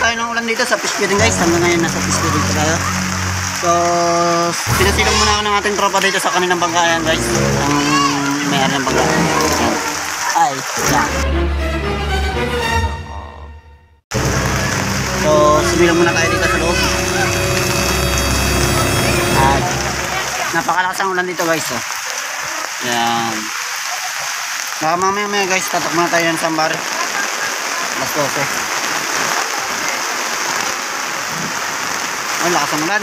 tayo ng ulan dito sa fish feeding guys. Hanggang ngayon nasa fish feeding pa tayo. So, pinasilong muna ako ng ating tropa dito sa kanilang bangkayan guys. Ang mayroon ng bangkayan. Ay, yan. So, sumilang muna tayo dito sa loob. At napakalakas ang ulan dito guys. Oh. Yan. Baka mamaya guys, tatak muna tayo ng sambar. Alas 12. Ay, lakas ang ulan.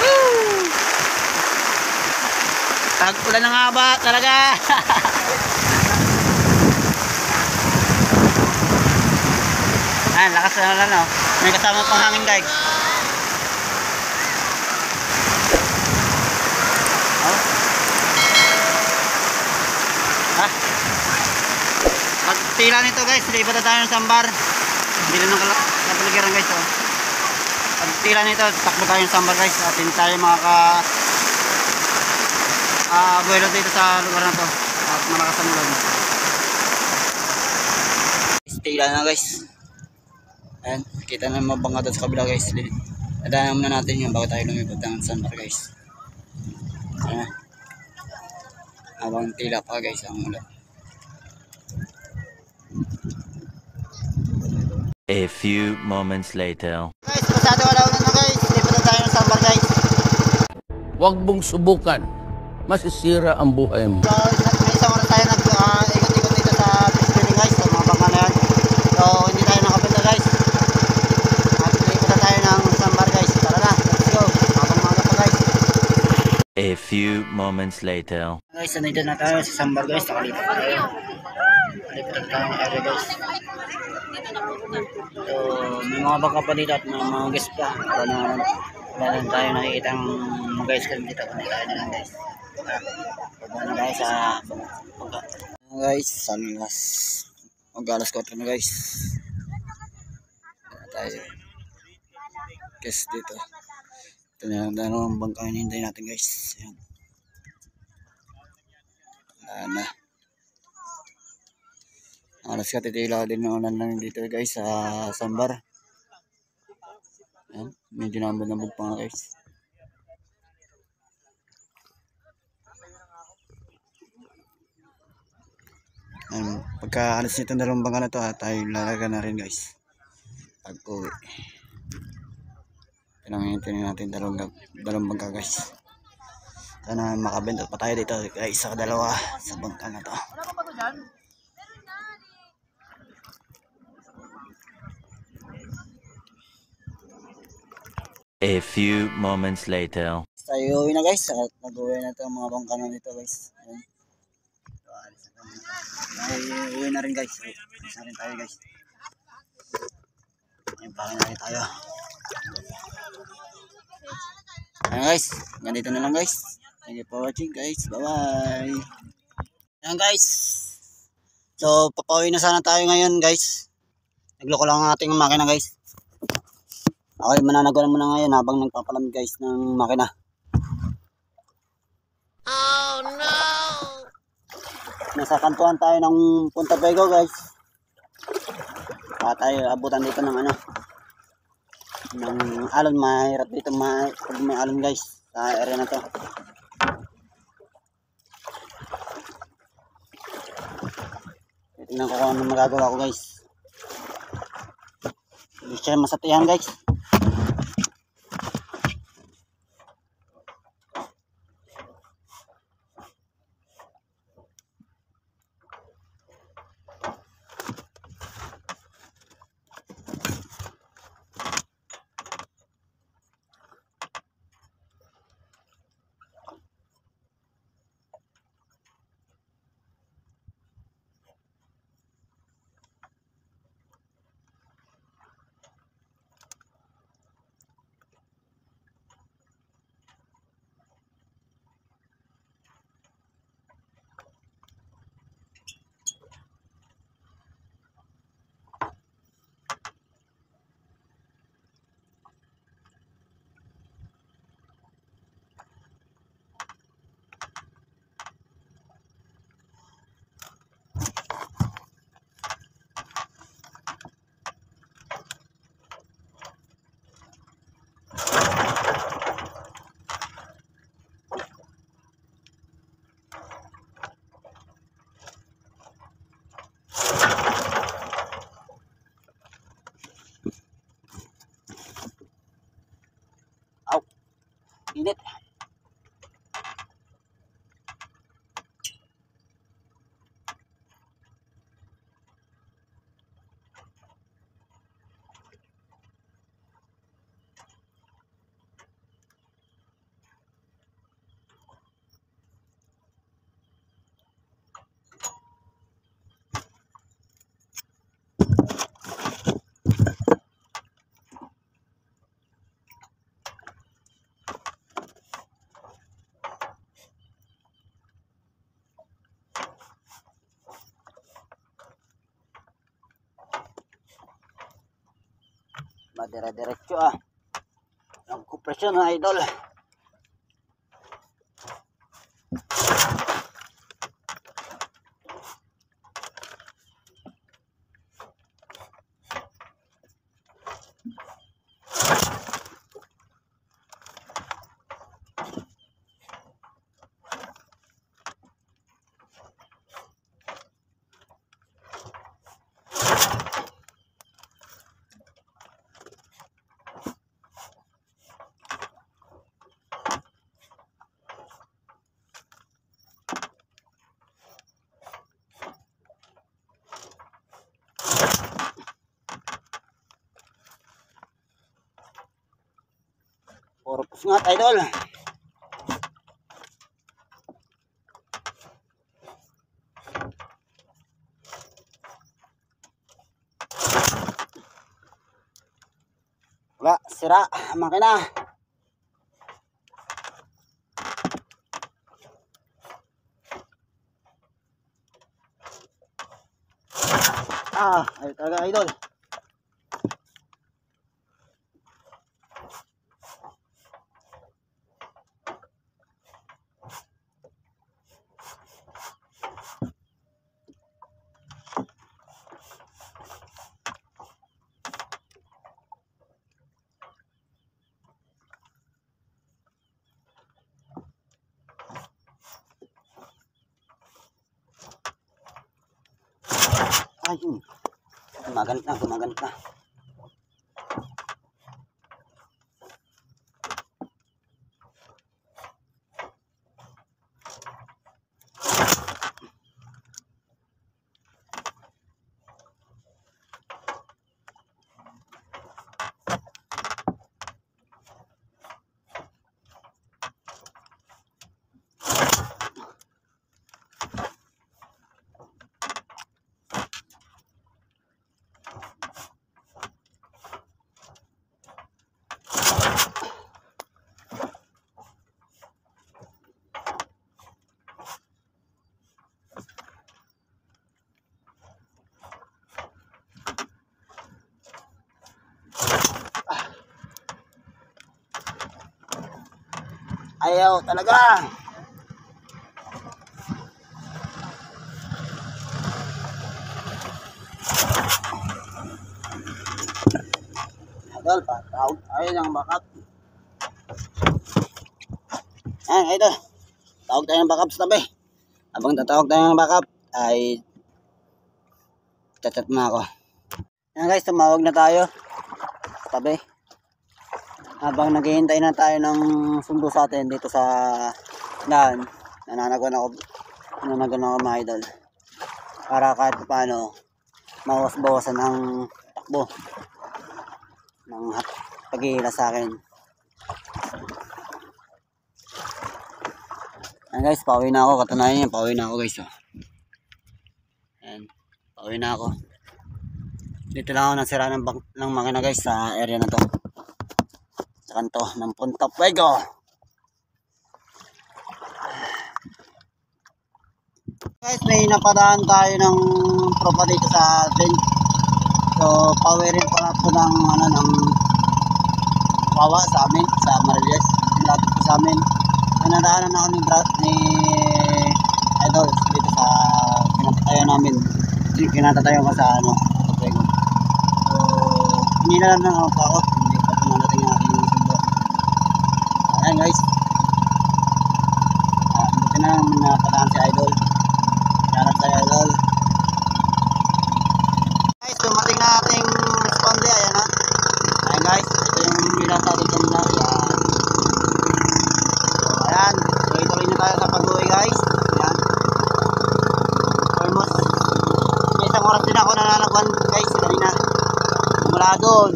Woo! Tag-ulan na nga ba talaga? Ay, lakas na ulan oh. May kasama pang hangin guys. Oh. Ha? Pagtila nito guys, lipat na tayo ng sambar. Hindi na ng kapaligiran guys oh. Pagtila nito, takbo tayo ng sambar guys. At hindi tayo buwelo dito sa lugar na to. At malakas ang ulan. Tila na guys. Ayan, kita na mabanga doon sa kabila guys. Nadaanan muna natin yun bago tayo lumipad ng sambar guys. Ayan. Habang tila pa guys ang ulan. A few moments later. Guys, pasado wala na guys. Lipat na tayo ng sambar guys. Huwag mong subukan. Masisira ang buhay mo. So, may isang oras tayo nag-ikot-ikot dito sa fish feeding guys. Sa mga bangka na yan. So, hindi tayo nakapita guys. At lipat na tayo ng sambar guys. Tara na, let's go. Habang mga pa guys. A few moments later. Guys, nandito na tayo sa sambar guys. Nakalipat na tayo. Lipat na tayo ng area guys. So, may mga bangka pa dito at mga guys pa. Wala na tayo nakikita ang mga guys ka dito. Kundi tayo na lang guys. Pagka na tayo sa bangka. Guys, salas. Mag-alas 4 na guys. Wala tayo. Guys dito. Ito na lang tayo ang bangka hinihintay natin guys. Ayan. Wala na. Alas katitila din ng ulan lang dito guys sa sambar. Ayan, medyo nambog pa nga guys. Pagka alas nito dalawang bangka na to tayo lalaga na rin guys. Pag uwi. Pinangintin natin dalawang bangka guys. Sana makabenta pa tayo dito guys sa dalawa sa bangka na to. Wala pa to dyan? A few moments later. Tayo uwi na guys at nag-uwi na ito mga bangka na dito guys. Ayan. Ay, uwi na rin guys. Uwi na rin tayo guys. Ayan, pakin na rin tayo. Ayan guys, ganito na lang guys. Thank you for watching guys. Bye bye. Ayan guys. So papauwi na sana tayo ngayon guys. Nagloko lang ang ating makina guys. Okay, mananagunan muna ngayon habang nagpapalamig guys ng makina. Oh no! Nasa kantuan tayo ng Punta Pego guys. Baka tayo abutan dito ng ng alon. Mahirap dito pag may alon guys sa area na to. Tingnan ko kung ano magagawa ko guys. Hindi siya masatihan guys. Para dire-diretso ang kompresyon mga idol. Puro pusngat idol. Wala, sira makina. Ayun talaga idol. Ayun. Gumaganit na, gumaganit na. Ayaw talaga. Idol, patawag tayo ng backup. Idol. Tawag tayo ng backup sa tabi. Habang tatawag tayo ng backup, ay chat mo ako. Guys, tumawag na tayo sa tabi. Habang naghihintay na tayo ng sundo sa atin dito sa daan, nananagon ako mga idol. Para kahit paano, mawas-bawasan ang takbo ng paghihila sa akin. Ayan guys, pauwi na ako. Katunayan yan, pauwi na ako guys. Ayan, pauwi na ako. Dito lang ako nasira ng makina guys sa area na to. Kanto ng Punta Fuego. Guys, may napadaan tayo ng tropa dito sa atin. So, pawirin pa po ng Wawa sa amin, sa Mariles. Lapit po sa amin. Nadaanan ako ni Idol dito sa kinatatayo namin. Kinatatayo ko sa Punta Fuego. So, hinilalan lang ako. Hindi pa tumanating ang aking sundo. Ayan guys, buti na lang napadaan si Idol. Sarap sa Idol. Guys, dumating na ating responde. Ayan na. Ayan guys, ito yung binasa dito na. Ayan, tuloy-tuloy na tayo sa pag-uwi guys. Ayan, almost may isang oras din ako nananaguan guys kanina. Mula doon,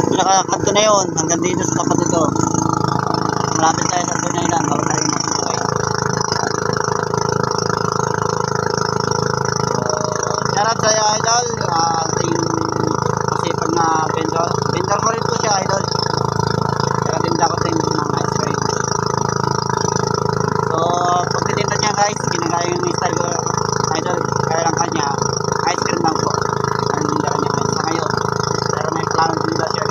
pinakakanto na yun hanggang dito sa tapat ito. Malapit tayo sa tunay lang, bago tayo matutuloy. Sarap sa'yo Idol, ating masipag na vendor. Vendor ko rin po siya Idol. Nakatinda ko din ng ice cream. So, pagtitinda niya guys, ginagaya yung style ko Idol. Kaya lang kanya, ice cream lang po. Ang tinda niya sa ngayon. Pero may plano din ba siya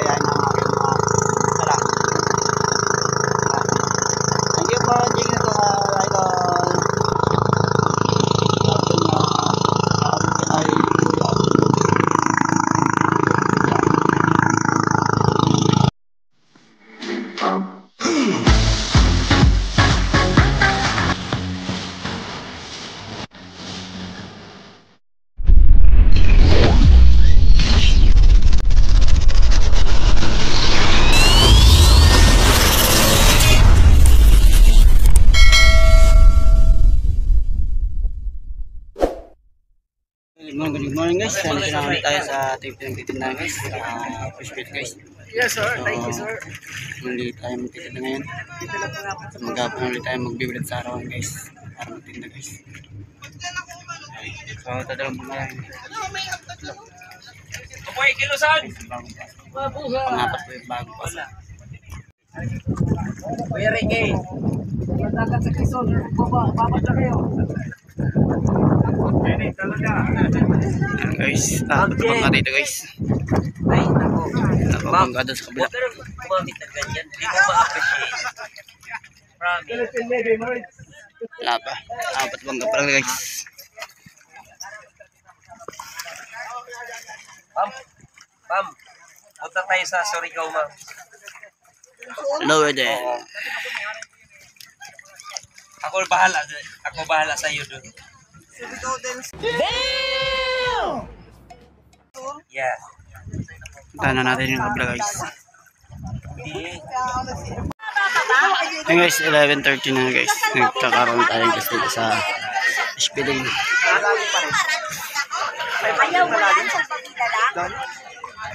Good morning guys. Nandito na kami tayo sa ating pinagtitindahan guys. Sa fish pit guys. Yes sir, thank you sir. Muli tayo magtitinda ngayon. Maghapon ulit tayo magbibilad sa arawan guys. Para magtinda guys. So tadalong mga lang. Kuya Kilusan! Pangapat po yung bago pa. Kuya Ricky! Magdagat sa Quezon, babad na kayo. Yan talaga. Ayan guys, napapagka dito guys. Ay, nako. Napapagka doon sa kabila. Huwag ka rin gumamit ng ganyan. Hindi ko ma-appreciate. Promise. Wala pa. Apat bangga pa lang guys. Pam, punta tayo sa Surigao, ma'am. Lower there. Ako bahala sa iyo doon. Yeah. Punta na natin yung kabila guys. Hindi. Ayan guys, 11:30 na guys. Nagkakaroon tayo guys dito sa speeding. Ayaw mo lang sa pamilya lang?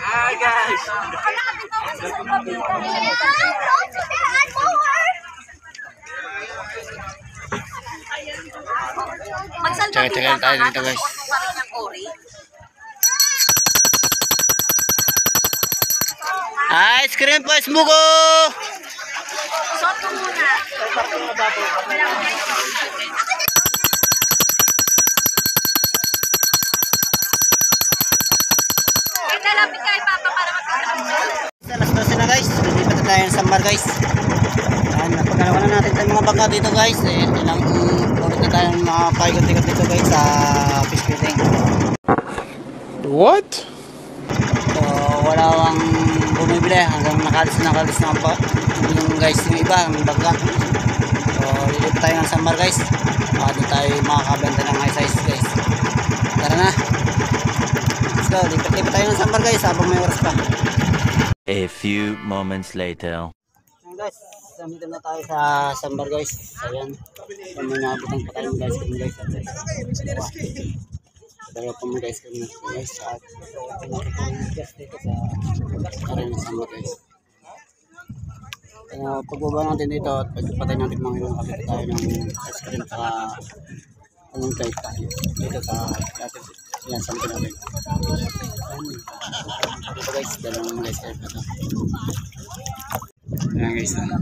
Hi guys! Tsaka tayo dito guys. Ice cream po, smugo! Soto muna. May lalapit kay Papa para magkakaroon. Alas 12 na guys. Dito tayo ng Sambar guys. Ayan, napagalawa na natin tayong mga bangka dito guys. Ilang ulit na tayo ng mga paigot-igot dito guys sa fish feeding. What? So wala wang bumibili hanggang nakalis na pa yung guys yung iba ang bangka. So dito tayo ng Sambar guys. Baka doon tayo makakabenta ng high size guys. Tara na. Let's go. Lipat tayo ng Sambar guys habang may oras pa. A few moments later. Ayan guys, nandito na tayo sa Sambar guys. Ayan, may naabutan pa tayo guys. Dalawa pa mo guys kami guys. At guys dito sa area ng Sambar guys. Pagbaba natin dito at pagpatay natin mga ilang kapit tayo ng ice cream saka anong plate tayo dito sa yan, sampai natin. Dito guys, dalawang guys kayo pa ito. Ayan guys. Ayan,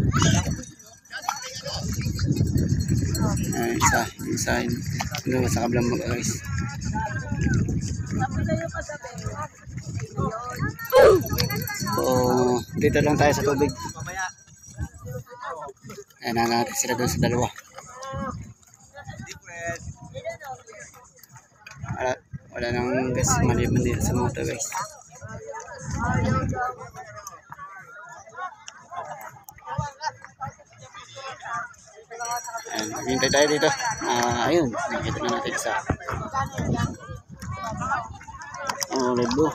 isa yun sa kabilang mga guys. So, dito lang tayo sa tubig. Ayan na natin sila doon sa dalawa. Wala nang guys, maliban dito sa mga to guys. Ayan, maghintay tayo dito. Ayun, nakita na natin isa. Red Bull.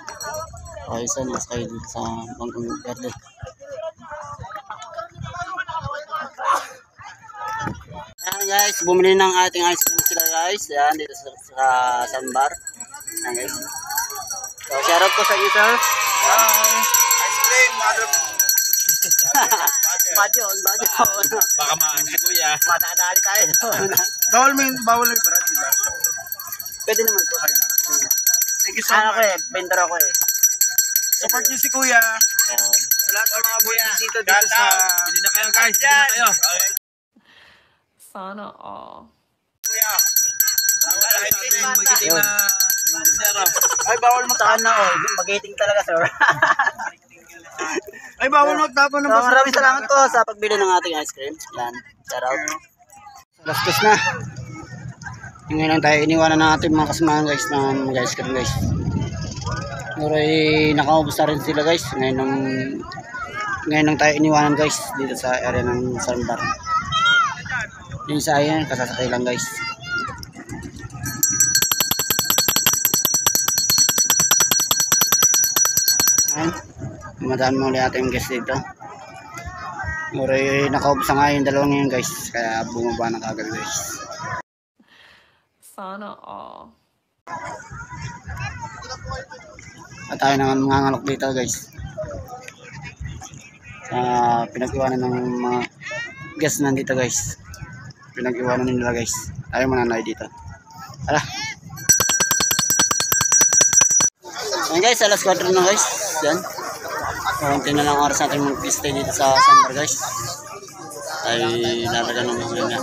Isa na kayo dito sa bangkong verde. Ayan guys, bumili ng ating ice cream sila guys. Ayan, dito sa Sambar. Ayan guys. So, shout out po sa inyo sir. Ice cream, mother. Badyo. Baka maan si kuya. Matadali tayo. Bawal yung brand, di ba? Pwede naman po. Thank you so Ano ko much. vendor ako Support niyo si kuya. Ayan. Sa lahat ng mga buhay dito sa... Bili na kayo guys, bili na kayo. Sana all. Kuya. Magiting na... Ay, bawal Saan na mag-eating talaga sir. Ay, bawal magtapon ng So, maraming salamat po sa pagbili ng ating ice cream. Yan, shout out. Lastos na. Yung ngayon lang tayo iniwanan ng ating mga kasamahan guys na mag-ice cream guys. Pero nakaubos na rin sila guys. Ngayon lang tayo iniwanan guys dito sa area ng Sambar. Yung isa yan, kasasakay lang guys. Ayan. Madami mo ulit ating guys dito. Pero nakaubos na nga yung dalawang ngayon guys. Kaya bumaba na kagad guys. Sana all. At tayo nang nangangalok dito guys. Sa pinag-iwanan ng mga gas nandito guys. Pinag-iwanan nila guys. Tayo mananay dito. Tara. Ayan guys, alas 4 na guys. Yan. Kunti na lang oras natin mag-stay dito sa Sambar guys. Tayo lalagan ng huli na.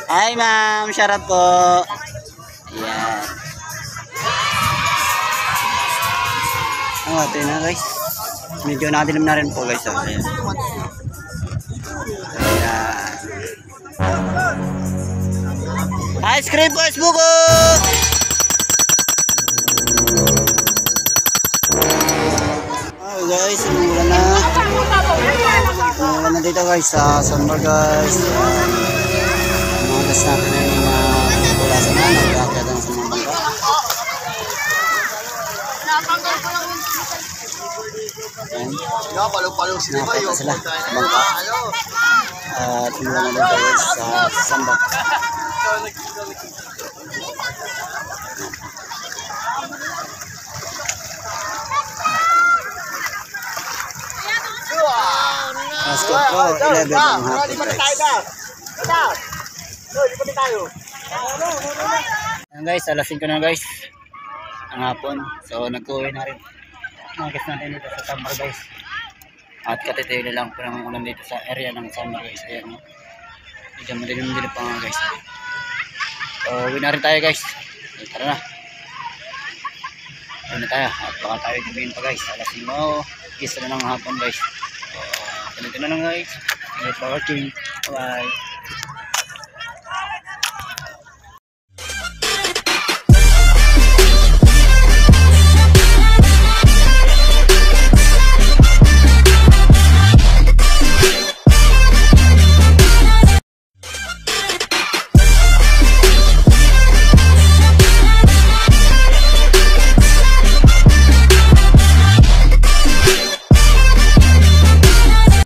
Hi ma'am, syarap po. Ayan. Ito na guys. Medyo nadilim na rin po guys. Ayan. Ayan. Ice cream po, ice buko! Oh guys, umulan na. Umulan na dito guys sa Sambar guys. Mga gas natin na yung pulasan na. Nagkakita na sa mga bangka. Ayan. Nakapata sila sa bangka. At umulan na dito guys sa Sambar. Pasok po, 11 ang hapon guys. Ayan guys, alas 5 na guys ang hapon. So nag-uwi na rin mga guys natin dito sa Sambar guys. At katitili lang po ng ulan dito sa area ng Sambar guys. Ayan, no? Medyo madilim-dilim pa nga guys. So uwi na rin tayo guys. So, tara na. Uwi na tayo. At baka tayo gabihin pa guys. Alas 5, gisa na lang hapon guys. So ganito na lang guys. Thank you for watching. Bye.